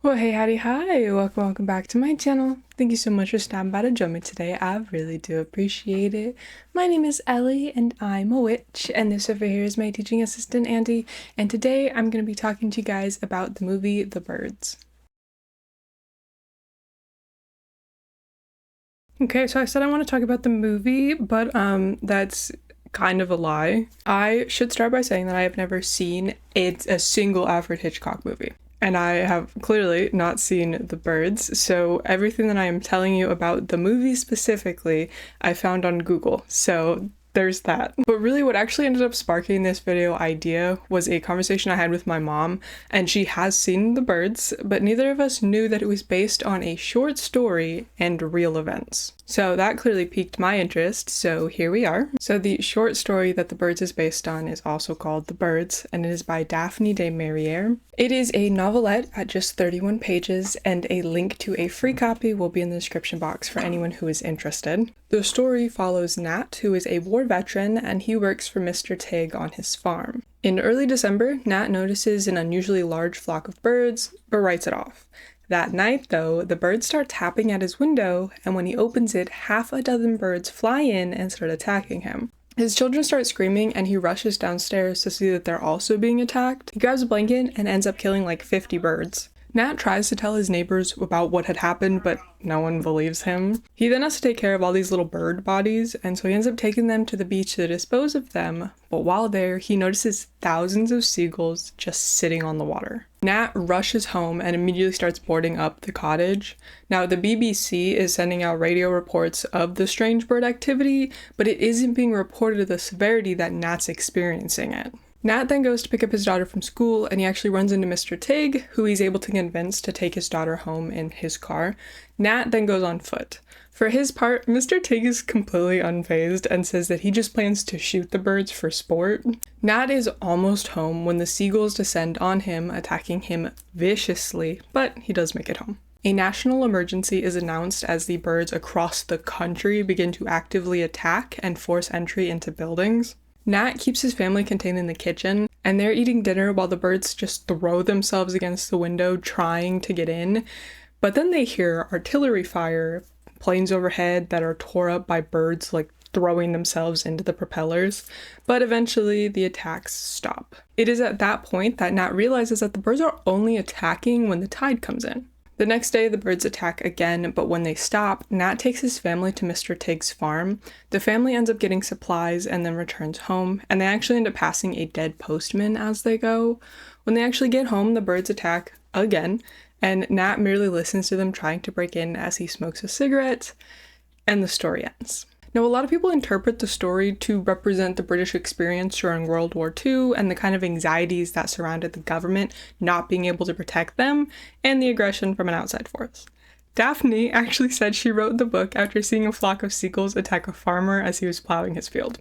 Well, hey, howdy, hi, welcome back to my channel. Thank you so much for stopping by to join me today. I really do appreciate it. My name is Ellie, and I'm a witch, and this over here is my teaching assistant, Andy, and today I'm going to be talking to you guys about the movie The Birds. Okay, so I said I want to talk about the movie, but that's kind of a lie. I should start by saying that I have never seen a single Alfred Hitchcock movie. And I have clearly not seen The Birds, so everything that I am telling you about the movie specifically, I found on Google. So there's that. But really what actually ended up sparking this video idea was a conversation I had with my mom, and she has seen The Birds, but neither of us knew that it was based on a short story and real events. So that clearly piqued my interest, so here we are. So the short story that The Birds is based on is also called The Birds, and it is by Daphne de Maurier. It is a novelette at just 31 pages, and a link to a free copy will be in the description box for anyone who is interested. The story follows Nat, who is a war veteran, and he works for Mr. Tig on his farm. In early December, Nat notices an unusually large flock of birds, but writes it off. That night, though, the birds start tapping at his window, and when he opens it, half a dozen birds fly in and start attacking him. His children start screaming, and he rushes downstairs to see that they're also being attacked. He grabs a blanket and ends up killing like 50 birds. Nat tries to tell his neighbors about what had happened, but no one believes him. He then has to take care of all these little bird bodies, and so he ends up taking them to the beach to dispose of them, but while there, he notices thousands of seagulls just sitting on the water. Nat rushes home and immediately starts boarding up the cottage. Now, the BBC is sending out radio reports of the strange bird activity, but it isn't being reported at the severity that Nat's experiencing it. Nat then goes to pick up his daughter from school, and he actually runs into Mr. Tig, who he's able to convince to take his daughter home in his car. Nat then goes on foot. For his part, Mr. Tig is completely unfazed and says that he just plans to shoot the birds for sport. Nat is almost home when the seagulls descend on him, attacking him viciously, but he does make it home. A national emergency is announced as the birds across the country begin to actively attack and force entry into buildings. Nat keeps his family contained in the kitchen, and they're eating dinner while the birds just throw themselves against the window trying to get in. But then they hear artillery fire, planes overhead that are tore up by birds like throwing themselves into the propellers, but eventually the attacks stop. It is at that point that Nat realizes that the birds are only attacking when the tide comes in. The next day, the birds attack again, but when they stop, Nat takes his family to Mr. Tig's farm. The family ends up getting supplies and then returns home, and they actually end up passing a dead postman as they go. When they actually get home, the birds attack again, and Nat merely listens to them trying to break in as he smokes a cigarette, and the story ends. Now, a lot of people interpret the story to represent the British experience during World War II and the kind of anxieties that surrounded the government not being able to protect them and the aggression from an outside force. Daphne actually said she wrote the book after seeing a flock of seagulls attack a farmer as he was plowing his field.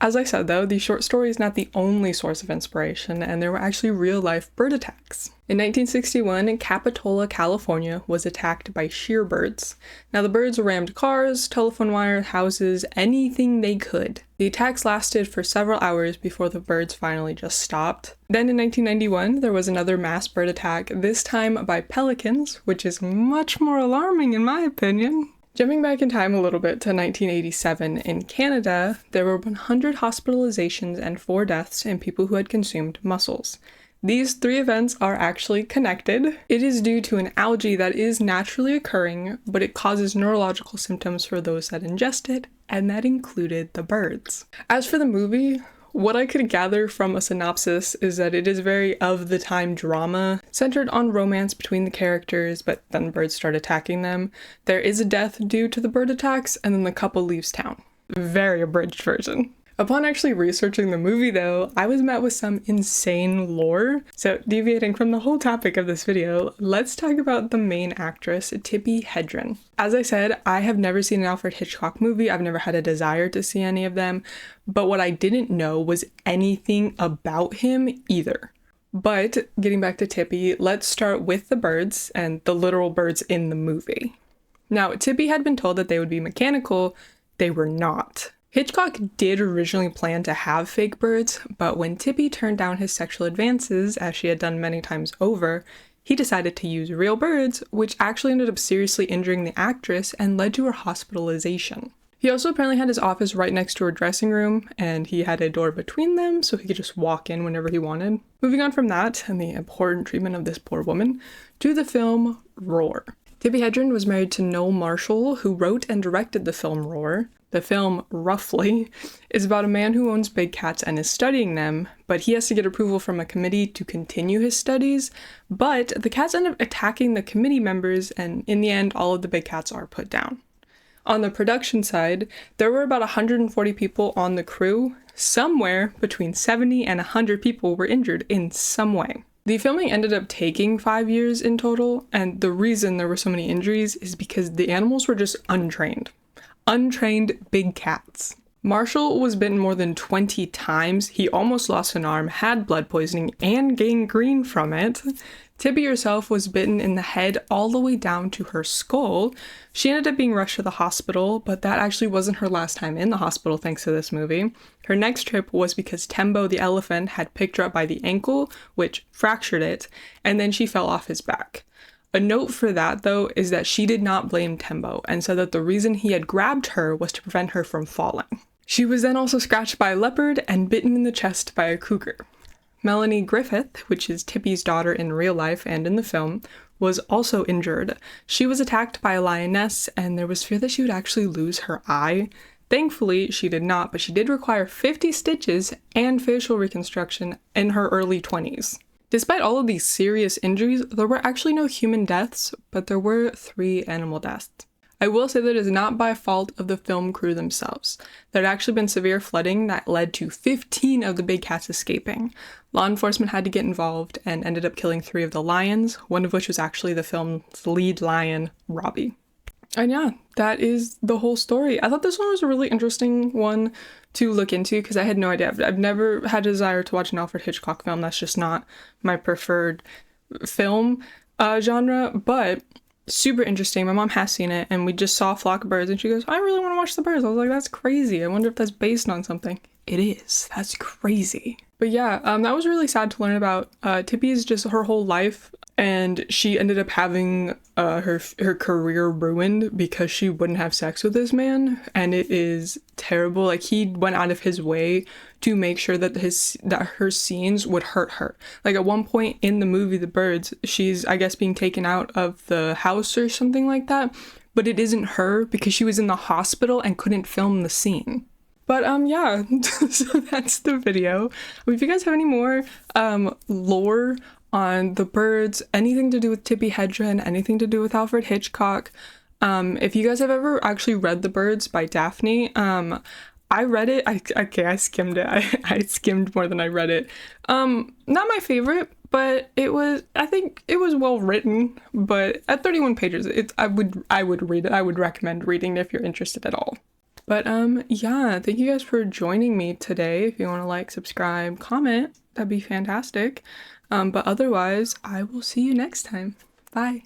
As I said though, the short story is not the only source of inspiration, and there were actually real-life bird attacks. In 1961, Capitola, California was attacked by shearbirds. Now the birds rammed cars, telephone wires, houses, anything they could. The attacks lasted for several hours before the birds finally just stopped. Then in 1991, there was another mass bird attack, this time by pelicans, which is much more alarming in my opinion. Jumping back in time a little bit to 1987, in Canada, there were 100 hospitalizations and 4 deaths in people who had consumed mussels. These 3 events are actually connected. It is due to an algae that is naturally occurring, but it causes neurological symptoms for those that ingest it, and that included the birds. As for the movie, what I could gather from a synopsis is that it is very of-the-time drama, centered on romance between the characters, but then birds start attacking them. There is a death due to the bird attacks, and then the couple leaves town. Very abridged version. Upon actually researching the movie though, I was met with some insane lore. So deviating from the whole topic of this video, let's talk about the main actress, Tippi Hedren. As I said, I have never seen an Alfred Hitchcock movie. I've never had a desire to see any of them, but what I didn't know was anything about him either. But getting back to Tippi, let's start with the birds and the literal birds in the movie. Now, Tippi had been told that they would be mechanical. They were not. Hitchcock did originally plan to have fake birds, but when Tippi turned down his sexual advances, as she had done many times over, he decided to use real birds, which actually ended up seriously injuring the actress and led to her hospitalization. He also apparently had his office right next to her dressing room, and he had a door between them so he could just walk in whenever he wanted. Moving on from that, and the abhorrent treatment of this poor woman, to the film Roar. Tippi Hedren was married to Noel Marshall, who wrote and directed the film Roar. The film, roughly, is about a man who owns big cats and is studying them, but he has to get approval from a committee to continue his studies, but the cats end up attacking the committee members, and in the end, all of the big cats are put down. On the production side, there were about 140 people on the crew. Somewhere between 70 and 100 people were injured in some way. The filming ended up taking 5 years in total, and the reason there were so many injuries is because the animals were just untrained. Untrained big cats. Marshall was bitten more than 20 times, he almost lost an arm, had blood poisoning, and gangrene from it. Tippi herself was bitten in the head all the way down to her skull. She ended up being rushed to the hospital, but that actually wasn't her last time in the hospital thanks to this movie. Her next trip was because Tembo the elephant had picked her up by the ankle, which fractured it, and then she fell off his back. A note for that, though, is that she did not blame Tembo and said that the reason he had grabbed her was to prevent her from falling. She was then also scratched by a leopard and bitten in the chest by a cougar. Melanie Griffith, which is Tippi's daughter in real life and in the film, was also injured. She was attacked by a lioness, and there was fear that she would actually lose her eye. Thankfully, she did not, but she did require 50 stitches and facial reconstruction in her early 20s. Despite all of these serious injuries, there were actually no human deaths, but there were 3 animal deaths. I will say that it is not by fault of the film crew themselves. There had actually been severe flooding that led to 15 of the big cats escaping. Law enforcement had to get involved and ended up killing 3 of the lions, one of which was actually the film's lead lion, Robbie. And yeah, that is the whole story. I thought this one was a really interesting one to look into because I had no idea. I've never had a desire to watch an Alfred Hitchcock film. That's just not my preferred film genre, but super interesting. My mom has seen it, and we just saw a flock of birds, and she goes, I really want to watch the birds. I was like, that's crazy. I wonder if that's based on something. It is. That's crazy. But yeah, that was really sad to learn about. Tippi's just her whole life, and she ended up having her career ruined because she wouldn't have sex with this man, and it is terrible. Like, he went out of his way to make sure that her scenes would hurt her. Like, at one point in the movie The Birds, she's, I guess, being taken out of the house or something like that, but it isn't her because she was in the hospital and couldn't film the scene. But yeah, so that's the video. If you guys have any more lore on the birds, anything to do with Tippi Hedren, anything to do with Alfred Hitchcock, if you guys have ever actually read The Birds by Daphne, I read it. I skimmed it. I skimmed more than I read it. Not my favorite, but I think it was well written. But at 31 pages, I would read it. I would recommend reading it if you're interested at all. But yeah, thank you guys for joining me today. If you want to like, subscribe, comment, that'd be fantastic. But otherwise, I will see you next time. Bye.